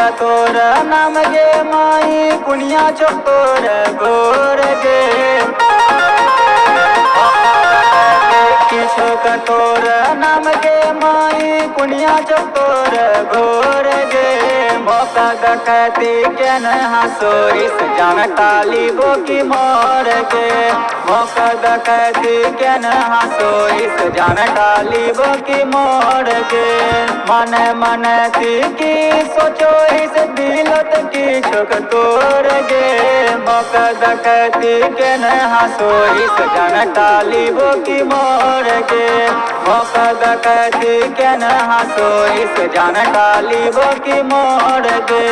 मौका तोर नाम गे माई कुनिया चौक तोर गोर गे किछो का तोर नाम गे माई कुनिया चौक तोर गोर गे मौका दखती के न हंसो इस जान टाली बो की मोर गे मौका दखती के न हंसो इस जान टाली बो की मोर गे मन मन की सोचो इस दिलत की छोक तोर गे मौका दखती के न हंसो इस जान टाली बो की मोर गे मौका दखती के न हंसो इस जान टाली बो की मोर गे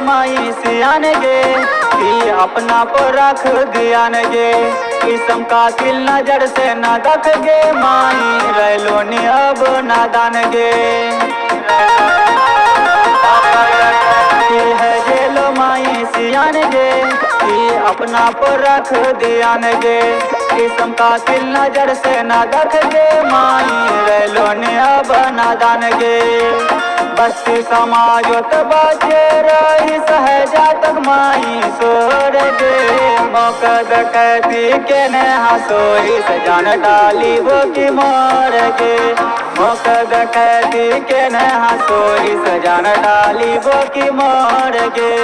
माई सियान गे कि अपना पर रख ध्यान गे किस्म का तिल नजर से न दख गे माई रैलो नि अब नादान गे है जेलो माई सियान गे कि अपना पर रख ध्यान गे किस्म का तिल नजर से न दख गे माई रैलो नि अब नादान गे बस्ती समाजोत बचे रही सहजा तक माई सोर गे मौका दखती के न हंसो इस जान डाली वो की मोर गे मौका दखती के न हंसो इस जान डाली वो की मोर गे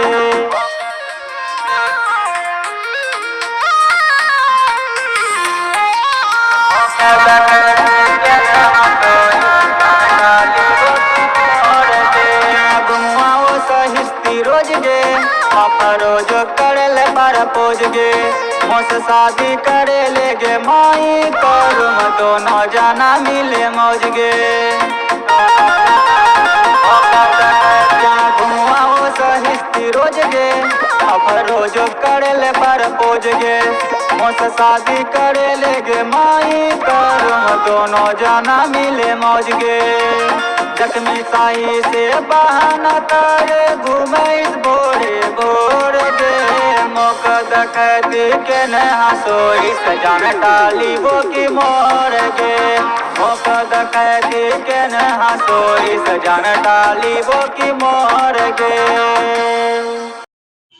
रोज गे रोज करल पर पोज गे मोस शादी करे ले गे माई करूम दोनों जाना मिले मौज गे रोज गे रोज करल पर पोज गे मोस शादी करे ले गे माई करूम दोनों जाना मिले मौज गे जख्मी साई से बहाना करे घूमे भोरे भोर गे मौका दखती के न हंसो इस जान टाली वो की मोर गे मौका दखती के न हंसो इस जान टाली वो की मोर गे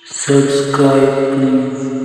Subscribe please.